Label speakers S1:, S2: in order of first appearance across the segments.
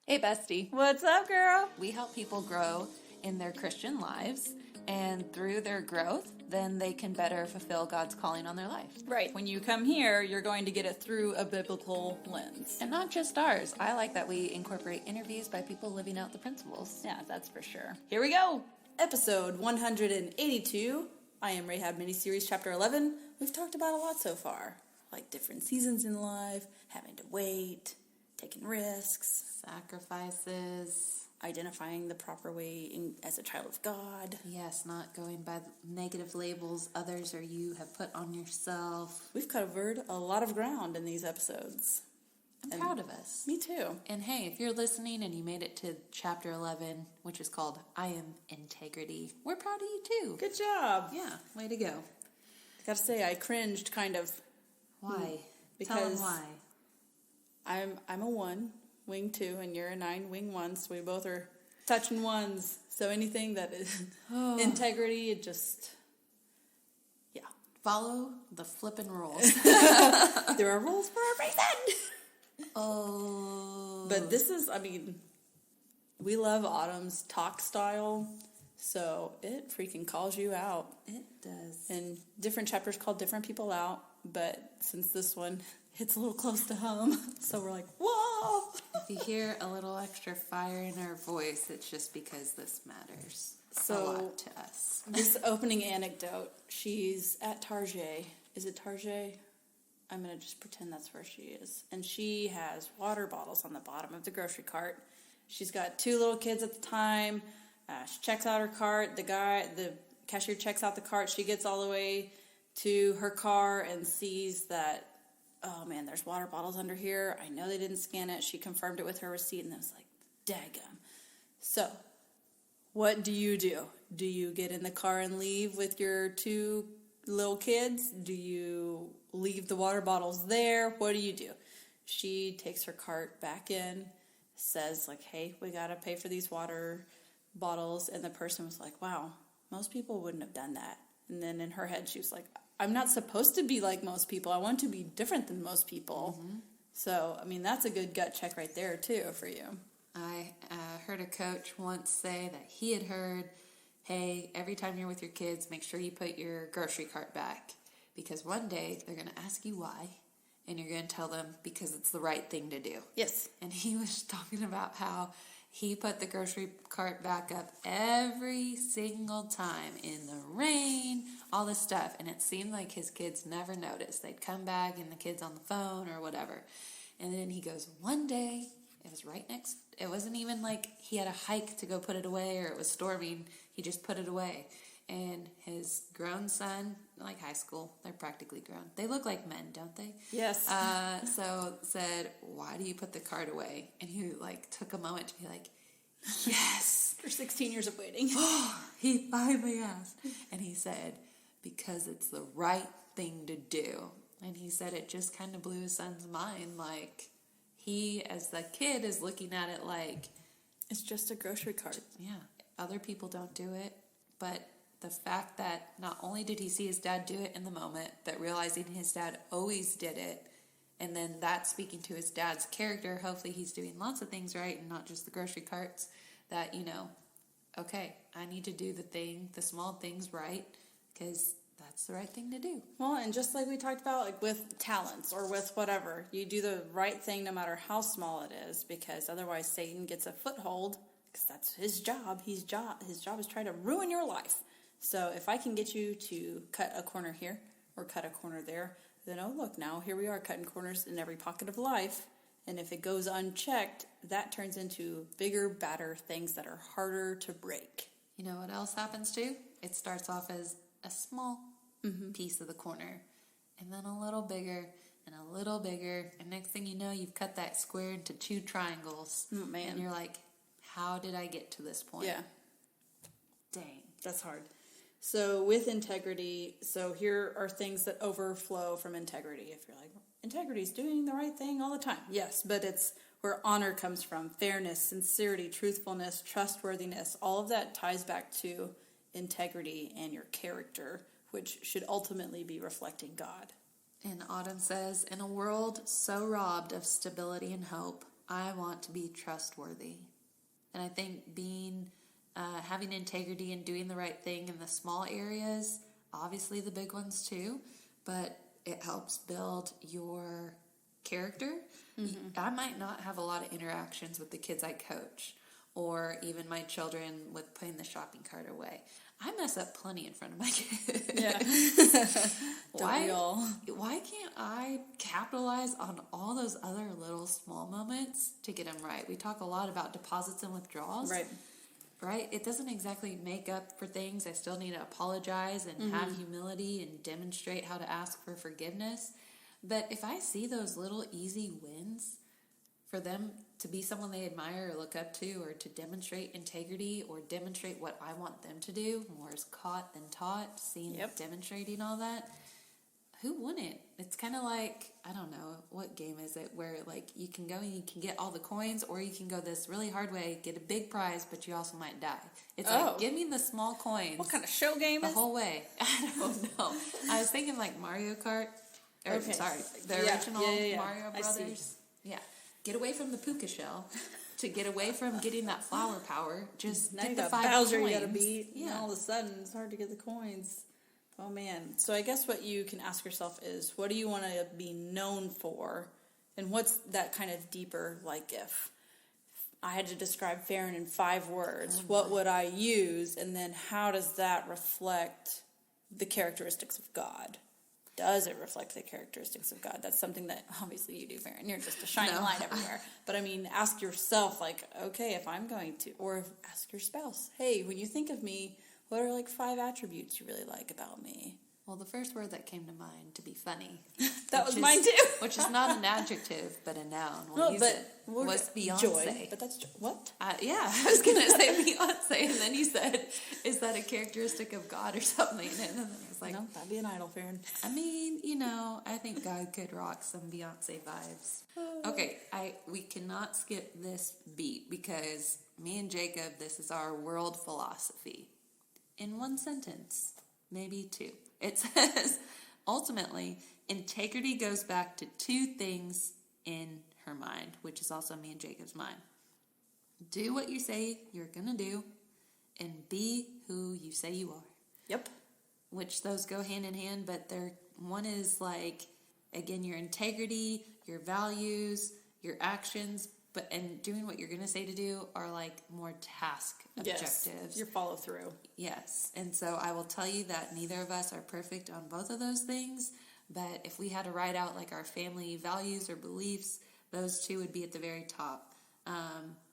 S1: Hey, bestie.
S2: What's up, girl?
S1: We help people grow in their Christian lives, and through their growth, then they can better fulfill God's calling on their life.
S2: Right. When you come here, you're going to get it through a biblical lens.
S1: And not just ours. I like that we incorporate interviews by people living out the principles.
S2: Yeah, that's for sure. Here we go. Episode 182. I Am Rahab miniseries, chapter 11. We've talked about a lot so far. Like different seasons in life, having to wait, taking risks,
S1: sacrifices,
S2: identifying the proper way as a child of God.
S1: Yes, not going by negative labels others or you have put on yourself.
S2: We've covered a lot of ground in these episodes.
S1: I'm proud of us.
S2: Me too.
S1: And hey, if you're listening and you made it to chapter 11, which is called I Am Integrity, we're proud of you too.
S2: Good job.
S1: Yeah, way to go.
S2: I gotta say, I cringed kind of.
S1: Why?
S2: Because
S1: tell them why.
S2: I'm a 1, wing 2, and you're a 9, wing 1, so we both are touching ones. So anything that is integrity, it just, yeah.
S1: Follow the flippin' rules.
S2: There are rules for a reason.
S1: Oh.
S2: But this is, we love Autumn's talk style, so it freaking calls you out.
S1: It does.
S2: And different chapters call different people out, but since this one hits a little close to home, so we're like, whoa!
S1: If you hear a little extra fire in our voice, it's just because this matters a lot to us.
S2: This opening anecdote, she's at Target. Is it Target? I'm going to just pretend that's where she is. And she has water bottles on the bottom of the grocery cart. She's got 2 little kids at the time. She checks out her cart. The cashier checks out the cart. She gets all the way to her car and sees that, oh man, there's water bottles under here. I know they didn't scan it. She confirmed it with her receipt, and I was like, daggum. So, what do? Do you get in the car and leave with your 2 little kids? Do you leave the water bottles there? What do you do? She takes her cart back in, says like, hey, we gotta pay for these water bottles. And the person was like, wow, most people wouldn't have done that. And then in her head, she was like, I'm not supposed to be like most people. I want to be different than most people. Mm-hmm. So, that's a good gut check right there, too, for you.
S1: I heard a coach once say that he had heard, hey, every time you're with your kids, make sure you put your grocery cart back. Because one day, they're going to ask you why, and you're going to tell them because it's the right thing to do.
S2: Yes.
S1: And he was talking about how he put the grocery cart back up every single time in the rain, all this stuff. And it seemed like his kids never noticed. They'd come back and the kid's on the phone or whatever. And then he goes, one day, it was right next, it wasn't even like he had a hike to go put it away or it was storming. He just put it away. And his grown son, like high school, they're practically grown. They look like men, don't they?
S2: Yes.
S1: So said, why do you put the cart away? And he took a moment to be like, yes.
S2: For 16 years of waiting.
S1: He finally asked. And he said, because it's the right thing to do. And he said it just kind of blew his son's mind. Like, he, as the kid, is looking at it like,
S2: it's just a grocery cart.
S1: Yeah. Other people don't do it. But the fact that not only did he see his dad do it in the moment, but realizing his dad always did it, and then that speaking to his dad's character, hopefully he's doing lots of things right and not just the grocery carts, that, okay, I need to do the small things right, because that's the right thing to do.
S2: Well, and just like we talked about, like with talents or with whatever, you do the right thing no matter how small it is, because otherwise Satan gets a foothold, because that's his job. His job is trying to ruin your life. So if I can get you to cut a corner here or cut a corner there, then, oh, look, now here we are cutting corners in every pocket of life. And if it goes unchecked, that turns into bigger, badder things that are harder to break.
S1: You know what else happens too? It starts off as a small piece of the corner, and then a little bigger, and a little bigger. And next thing you know, you've cut that square into 2 triangles.
S2: Oh, man.
S1: And you're like, how did I get to this point?
S2: Yeah.
S1: Dang.
S2: That's hard. So with integrity, so here are things that overflow from integrity. If you're like, integrity is doing the right thing all the time. Yes, but it's where honor comes from. Fairness, sincerity, truthfulness, trustworthiness. All of that ties back to integrity and your character, which should ultimately be reflecting God.
S1: And Autumn says, in a world so robbed of stability and hope, I want to be trustworthy. And I think having integrity and doing the right thing in the small areas, obviously the big ones too, but it helps build your character. I might not have a lot of interactions with the kids I coach, or even my children with putting the shopping cart away. I mess up plenty in front of my kids.
S2: Yeah.
S1: Why can't I capitalize on all those other little small moments to get them right? We talk a lot about deposits and withdrawals. Right? It doesn't exactly make up for things. I still need to apologize and have humility and demonstrate how to ask for forgiveness. But if I see those little easy wins for them to be someone they admire or look up to, or to demonstrate integrity or demonstrate what I want them to do, more is caught than taught, demonstrating all that, who wouldn't? It's kind of like, I don't know, what game is it where like you can go and you can get all the coins, or you can go this really hard way, get a big prize, but you also might die. It's like, give me the small coins.
S2: What kind of show game is
S1: the whole way? I don't know. I was thinking like Mario Kart. The original Mario Brothers. Yeah. Get away from the puka shell to get away from getting that flower power. Just
S2: now
S1: get
S2: you
S1: the
S2: got
S1: 5
S2: Bowser
S1: coins.
S2: You gotta beat,
S1: Yeah.
S2: and all of a sudden it's hard to get the coins. Oh man. So I guess what you can ask yourself is, what do you want to be known for? And what's that kind of deeper, like if I had to describe Farron in 5 words, what would I use? And then how does that reflect the characteristics of God? Does it reflect the characteristics of God? That's something that obviously you do, Farron. You're just a shining light everywhere. But I mean, ask yourself, like, okay, if I'm going to, or ask your spouse, hey, when you think of me, what are like 5 attributes you really like about me?
S1: Well, the first word that came to mind, to be funny.
S2: That was mine too.
S1: Which is not an adjective, but a noun. We'll use it. Was Beyonce.
S2: Joy, but that's what?
S1: Yeah, I was going to say Beyonce, and then you said, is that a characteristic of God or something? And then I was like,
S2: no, that'd be an idol, Farron.
S1: I mean, I think God could rock some Beyonce vibes. Okay, we cannot skip this beat, because me and Jacob, this is our world philosophy. In 1 sentence, maybe 2. It says, ultimately, integrity goes back to 2 things in her mind, which is also me and Jacob's mind. Do what you say you're going to do, and be who you say you are.
S2: Yep.
S1: Which those go hand in hand, but one is like, again, your integrity, your values, your actions, and doing what you're going to say to do are like more task objectives.
S2: Yes, your follow through.
S1: Yes. And so I will tell you that neither of us are perfect on both of those things, but if we had to write out like our family values or beliefs, those 2 would be at the very top.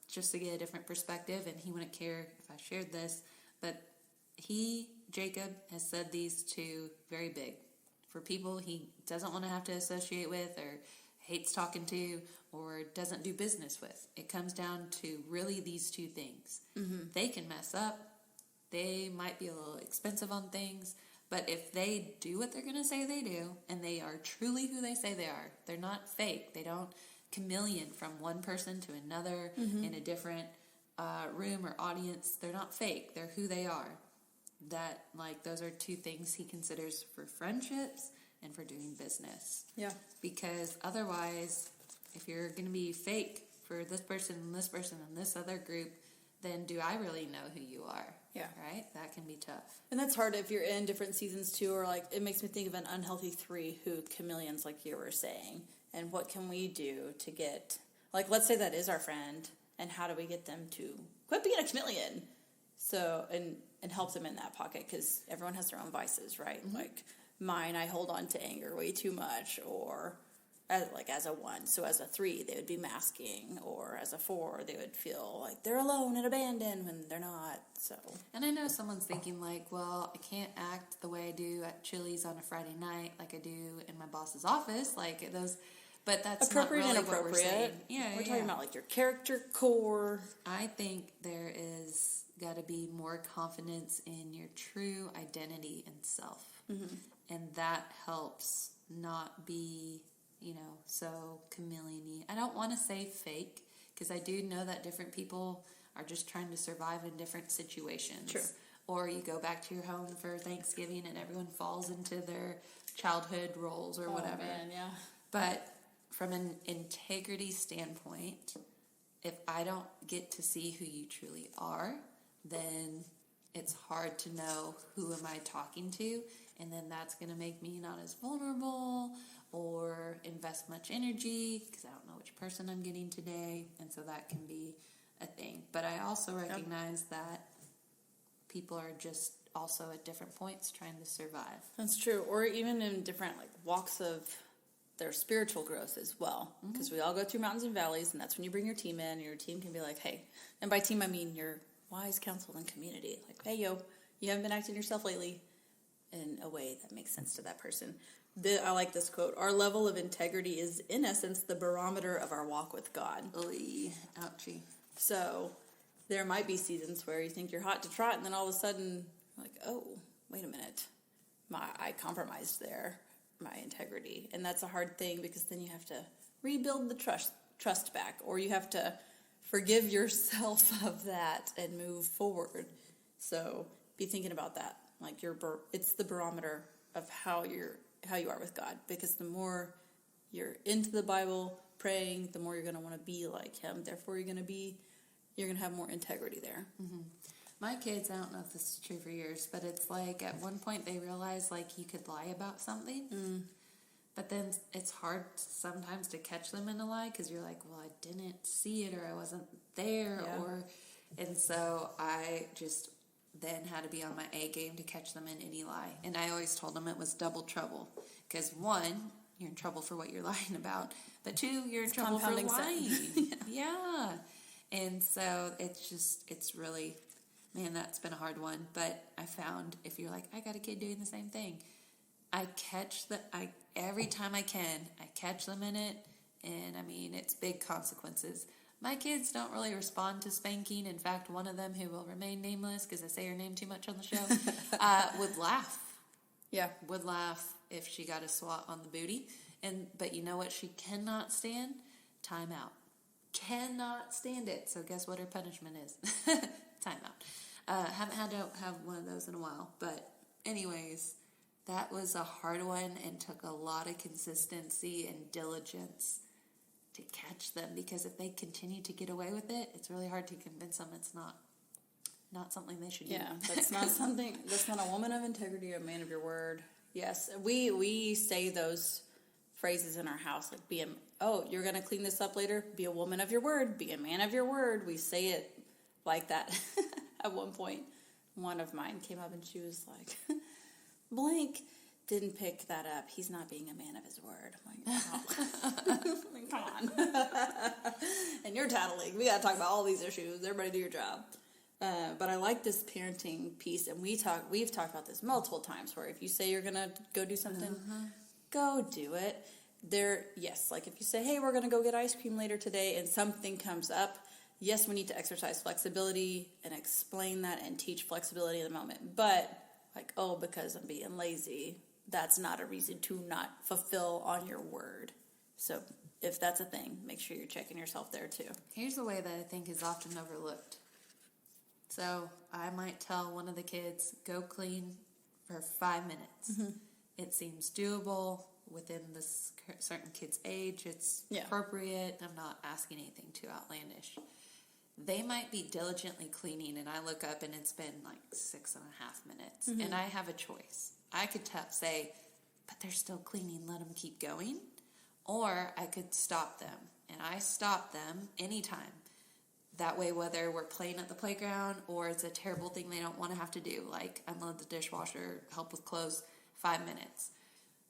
S1: Just to get a different perspective, and he wouldn't care if I shared this, but Jacob, has said these 2 very big for people he doesn't want to have to associate with, or hates talking to, or doesn't do business with. It comes down to really these 2 things. They can mess up. They might be a little expensive on things, but if they do what they're going to say they do, and they are truly who they say they are, they're not fake. They don't chameleon from one person to another in a different room or audience. They're not fake. They're who they are. Those are 2 things he considers for friendships and for doing business. Yeah. Because otherwise, if you're going to be fake for this person and this person and this other group, then do I really know who you are? Yeah. Right? That can be tough.
S2: And that's hard if you're in different seasons too, or like, it makes me think of an unhealthy 3 who chameleons, like you were saying. And what can we do to get, like, let's say that is our friend, and how do we get them to quit being a chameleon? So, and help them in that pocket, because everyone has their own vices, right? Like mine, I hold on to anger way too much, or as a 1. So as a 3, they would be masking, or as a 4, they would feel like they're alone and abandoned when they're not. So.
S1: And I know someone's thinking like, well, I can't act the way I do at Chili's on a Friday night, like I do in my boss's office, like those. But that's
S2: appropriate
S1: not really
S2: and appropriate.
S1: What we're saying. Yeah,
S2: we're talking about like your character core.
S1: I think there is got to be more confidence in your true identity and self, and that helps not be, so chameleon-y. I don't want to say fake, because I do know that different people are just trying to survive in different situations.
S2: True.
S1: Or you go back to your home for Thanksgiving and everyone falls into their childhood roles or whatever.
S2: Man, yeah.
S1: But from an integrity standpoint, if I don't get to see who you truly are, then it's hard to know who am I talking to, and then that's going to make me not as vulnerable or invest much energy because I don't know which person I'm getting today, and so that can be a thing. But I also recognize that people are just also at different points trying to survive.
S2: That's true, or even in different like walks of their spiritual growth as well, because we all go through mountains and valleys, and that's when you bring your team in, and your team can be like, hey, and by team I mean your wise counsel and community, like, hey, yo, you haven't been acting yourself lately, in a way that makes sense to that person. I like this quote: our level of integrity is, in essence, the barometer of our walk with God.
S1: Oy, ouchie.
S2: So there might be seasons where you think you're hot to trot, and then all of a sudden, like, oh, wait a minute, I compromised there, my integrity. And that's a hard thing, because then you have to rebuild the trust back, or you have to forgive yourself of that and move forward. So be thinking about that. Like it's the barometer of how you are with God, because the more you're into the Bible, praying, the more you're going to want to be like Him. Therefore, you're going to have more integrity there.
S1: Mm-hmm. My kids, I don't know if this is true for yours, but it's like at one point they realized like you could lie about something, but then it's hard sometimes to catch them in a lie because you're like, well, I didn't see it, or I wasn't there, and so I just then had to be on my A game to catch them in any lie. And I always told them it was double trouble, because one, you're in trouble for what you're lying about, but two, you're in trouble for lying. Yeah. And so it's really, man, that's been a hard one. But I found if you're like, I got a kid doing the same thing, every time I can, I catch them in it. And I mean, it's big consequences. My kids don't really respond to spanking. In fact, one of them, who will remain nameless because I say her name too much on the show, would laugh.
S2: Yeah.
S1: Would laugh if she got a swat on the booty. But you know what she cannot stand? Time out. Cannot stand it. So guess what her punishment is? Time out. Haven't had to have one of those in a while. But anyways, that was a hard one and took a lot of consistency and diligence to catch them, because if they continue to get away with it, it's really hard to convince them it's not something they should do.
S2: Yeah, that's not a woman of integrity or a man of your word. Yes, we say those phrases in our house, like you're going to clean this up later, be a woman of your word, be a man of your word. We say it like that. At one point, one of mine came up and she was like, blank didn't pick that up. He's not being a man of his word. I'm like, oh. Come on. And you're tattling. We got to talk about all these issues. Everybody do your job. But I like this parenting piece, and we've talked about this multiple times, where if you say you're going to go do something, go do it. Like if you say, hey, we're going to go get ice cream later today, and something comes up, yes, we need to exercise flexibility and explain that and teach flexibility in the moment. But like, oh, because I'm being lazy, that's not a reason to not fulfill on your word. So if that's a thing, make sure you're checking yourself there too.
S1: Here's the way that I think is often overlooked. So I might tell one of the kids, go clean for 5 minutes. Mm-hmm. It seems doable within this certain kid's age. It's appropriate. I'm not asking anything too outlandish. They might be diligently cleaning, and I look up and it's been like 6.5 minutes. Mm-hmm. And I have a choice. I could say, but they're still cleaning, let them keep going. Or I could stop them. And I stop them anytime. That way, whether we're playing at the playground or it's a terrible thing they don't want to have to do, like unload the dishwasher, help with clothes, 5 minutes.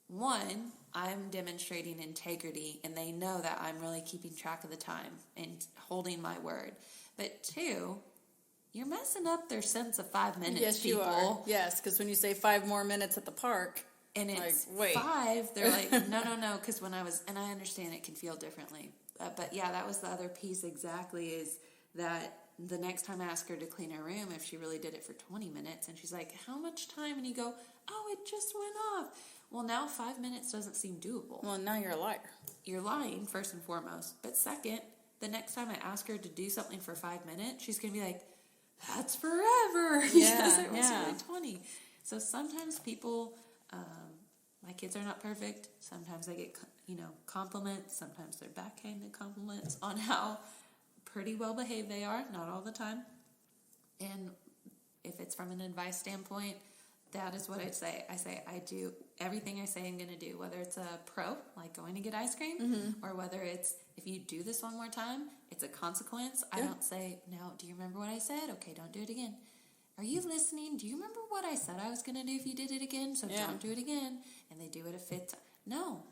S1: One, I'm demonstrating integrity, and they know that I'm really keeping track of the time and holding my word. But two, you're messing up their sense of 5 minutes,
S2: yes,
S1: people.
S2: You are. Yes, because when you say 5 more minutes at the park,
S1: and it's
S2: like, wait.
S1: 5, they're like, no, because and I understand it can feel differently. But yeah, that was the other piece exactly, is that the next time I ask her to clean her room, if she really did it for 20 minutes, and she's like, how much time? And you go, oh, it just went off. Well, now 5 minutes doesn't seem doable.
S2: Well, now you're a liar.
S1: You're lying, first and foremost. But second, the next time I ask her to do something for 5 minutes, she's going to be like, that's forever.
S2: Yeah,
S1: because it was only 20. So sometimes people, My kids are not perfect. Sometimes they get, compliments. Sometimes they're backhanded compliments on how pretty well behaved they are. Not all the time. And if it's from an advice standpoint, that is what I'd say. I say I do everything I say I'm going to do, whether it's a pro, like going to get ice cream, or whether it's, if you do this one more time, it's a consequence. Yeah. I don't say, no, do you remember what I said? Okay, don't do it again. Are you listening? Do you remember what I said I was going to do if you did it again? So don't do it again. And they do it a fifth time. No.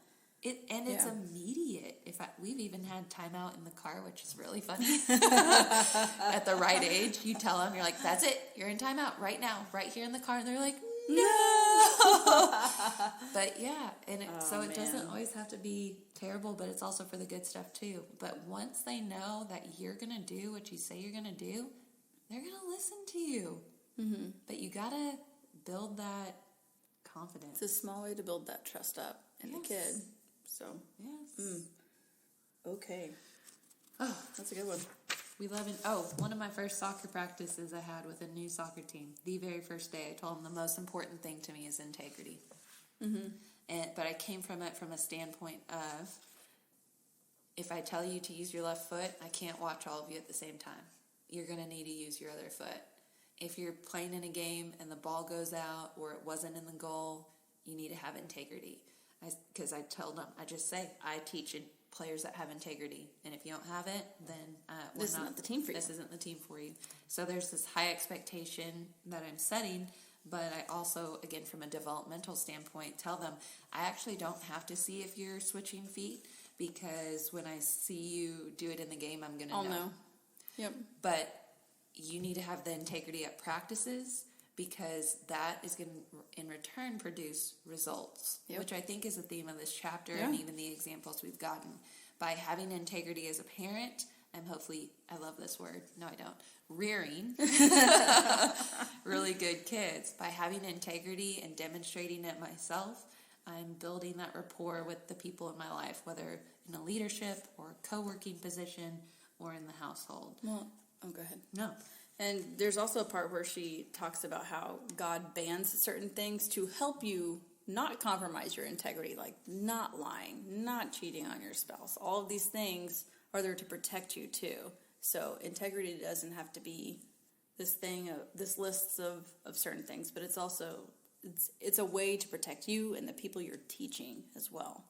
S1: It's immediate. We've even had timeout in the car, which is really funny. At the right age, you tell them, you're like, that's it. You're in timeout right now, right here in the car. And they're like, no. But yeah, and it doesn't always have to be terrible, but it's also for the good stuff too. But once they know that you're going to do what you say you're going to do, they're going to listen to you. Mm-hmm. But you got to build that confidence.
S2: It's a small way to build that trust up in the kid. So,
S1: yes.
S2: Okay. Oh, that's a good one.
S1: We love it. One of my first soccer practices I had with a new soccer team. The very first day, I told them the most important thing to me is integrity. Mm-hmm. But I came from it from a standpoint of, if I tell you to use your left foot, I can't watch all of you at the same time. You're going to need to use your other foot. If you're playing in a game and the ball goes out or it wasn't in the goal, you need to have integrity. Because I tell them, I just say, I teach players that have integrity. And if you don't have it, then
S2: this isn't the team for you.
S1: This isn't the team for you. So there's this high expectation that I'm setting, but I also, again, from a developmental standpoint, tell them, I actually don't have to see if you're switching feet, because when I see you do it in the game, I'm going to know.
S2: Yep.
S1: But you need to have the integrity at practices, because that is going to, in return, produce results, which I think is the theme of this chapter and even the examples we've gotten. By having integrity as a parent, I'm hopefully, I love this word, no I don't, rearing really good kids. By having integrity and demonstrating it myself, I'm building that rapport with the people in my life, whether in a leadership or co-working position or in the household.
S2: Well, go ahead.
S1: No.
S2: And there's also a part where she talks about how God bans certain things to help you not compromise your integrity, like not lying, not cheating on your spouse. All of these things are there to protect you too. So integrity doesn't have to be this thing, this list of certain things, but it's also, it's a way to protect you and the people you're teaching as well.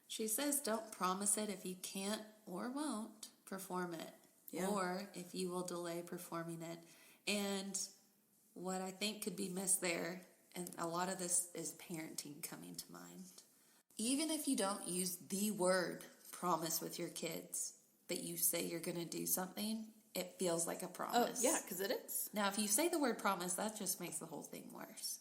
S1: She says, don't promise it if you can't or won't perform it. Yeah. Or if you will delay performing it. And what I think could be missed there, and a lot of this is parenting coming to mind. Even if you don't use the word promise with your kids, but you say you're going to do something, it feels like a promise.
S2: Oh, yeah, because it is.
S1: Now, if you say the word promise, that just makes the whole thing worse.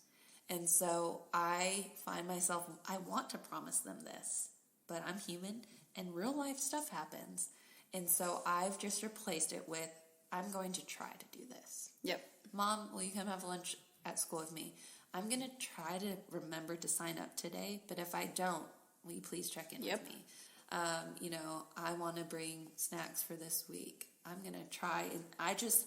S1: And so I find myself, I want to promise them this, but I'm human, and real life stuff happens. And so I've just replaced it with, I'm going to try to do this.
S2: Yep.
S1: Mom, will you come have lunch at school with me? I'm going to try to remember to sign up today, but if I don't, will you please check in with me? I want to bring snacks for this week. I'm going to try. And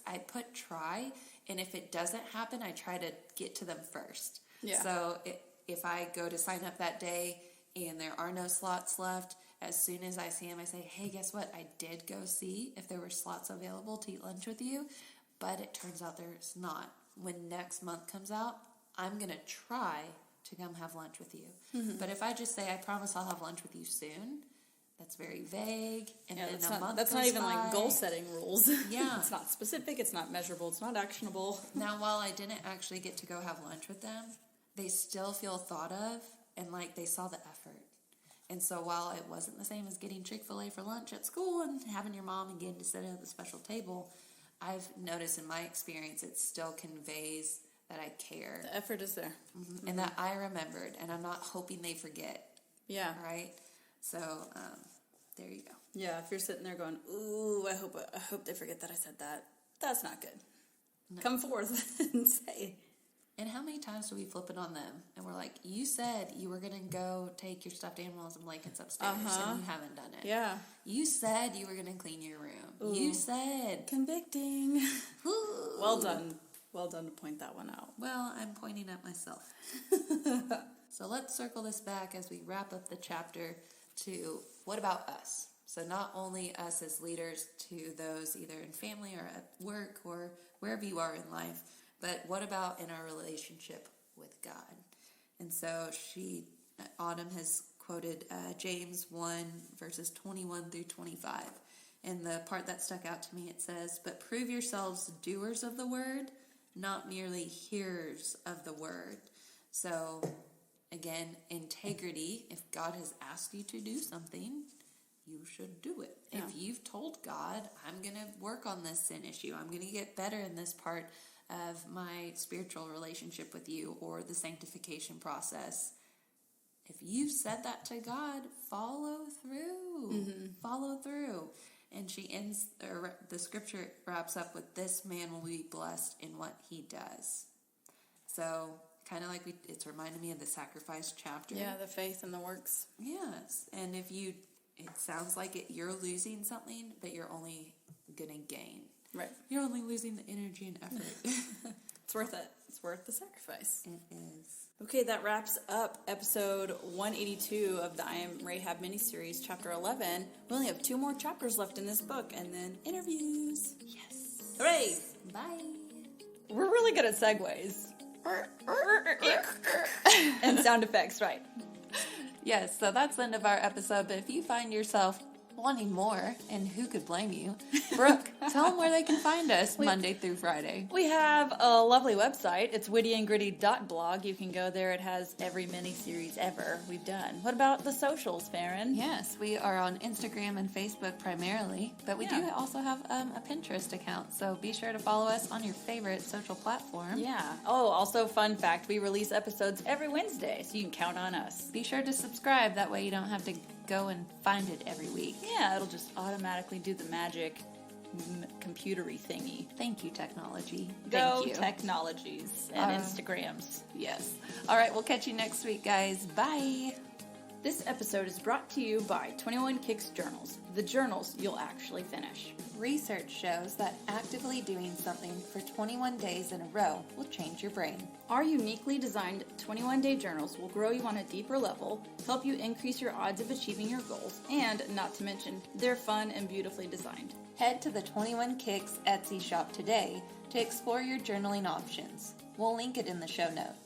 S1: I put try, and if it doesn't happen, I try to get to them first. Yeah. So if I go to sign up that day and there are no slots left, as soon as I see him, I say, hey, guess what? I did go see if there were slots available to eat lunch with you, but it turns out there's not. When next month comes out, I'm going to try to come have lunch with you. Mm-hmm. But if I just say, I promise I'll have lunch with you soon, that's very vague. And then a month
S2: that's
S1: goes
S2: not even
S1: by.
S2: Like goal setting rules.
S1: Yeah.
S2: It's not specific, it's not measurable, it's not actionable.
S1: Now, while I didn't actually get to go have lunch with them, they still feel thought of and like they saw the effort. And so while it wasn't the same as getting Chick-fil-A for lunch at school and having your mom and getting to sit at the special table, I've noticed in my experience it still conveys that I care.
S2: The effort is there.
S1: Mm-hmm. Mm-hmm. And that I remembered, and I'm not hoping they forget.
S2: Yeah.
S1: Right? So, there you go.
S2: Yeah, if you're sitting there going, ooh, I hope they forget that I said that. That's not good. No. Come forth and say.
S1: And how many times do we flip it on them? And we're like, you said you were going to go take your stuffed animals and blankets upstairs, and you haven't done it.
S2: Yeah.
S1: You said you were going to clean your room. Ooh. You said.
S2: Convicting. Well done. Well done to point that one out.
S1: Well, I'm pointing at myself. So let's circle this back as we wrap up the chapter to what about us? So not only us as leaders to those either in family or at work or wherever you are in life, but what about in our relationship with God? And so Autumn has quoted James 1 verses 21 through 25. And the part that stuck out to me, it says, "But prove yourselves doers of the word, not merely hearers of the word." So again, integrity. If God has asked you to do something, you should do it. Yeah. If you've told God, I'm going to work on this sin issue, I'm going to get better in this part of my spiritual relationship with you or the sanctification process, if you've said that to God, follow through. Mm-hmm. Follow through. And she ends, or the scripture wraps up with, "This man will be blessed in what he does." So kind of like it's reminded me of the sacrifice chapter.
S2: Yeah, the faith and the works.
S1: Yes. And it sounds like you're losing something, but you're only going to gain.
S2: Right.
S1: You're only losing the energy and effort.
S2: It's worth it. It's worth the sacrifice.
S1: It is.
S2: Okay, that wraps up episode 182 of the I Am Rahab miniseries, chapter 11. We only have 2 more chapters left in this book, and then interviews.
S1: Yes.
S2: Hooray!
S1: Bye.
S2: We're really good at segues. And sound effects, right?
S1: Yes, so that's the end of our episode, but if you find yourself wanting more, and who could blame you, Brooke, tell them where they can find us Monday through Friday.
S2: We have a lovely website. It's wittyandgritty.blog. You can go there. It has every mini-series ever we've done. What about the socials, Farron?
S1: Yes, we are on Instagram and Facebook primarily, but we do also have a Pinterest account, so be sure to follow us on your favorite social platform.
S2: Yeah. Oh, also, fun fact, we release episodes every Wednesday, so you can count on us.
S1: Be sure to subscribe. That way you don't have to go and find it every week.
S2: Yeah, it'll just automatically do the magic computery thingy.
S1: Thank you, technology.
S2: Go
S1: Thank you.
S2: technologies and Instagrams.
S1: Yes. All right, we'll catch you next week, guys. Bye.
S2: This episode is brought to you by 21 Kicks Journals, the journals you'll actually finish.
S1: Research shows that actively doing something for 21 days in a row will change your brain.
S2: Our uniquely designed 21-day journals will grow you on a deeper level, help you increase your odds of achieving your goals, and, not to mention, they're fun and beautifully designed.
S1: Head to the 21 Kicks Etsy shop today to explore your journaling options. We'll link it in the show notes.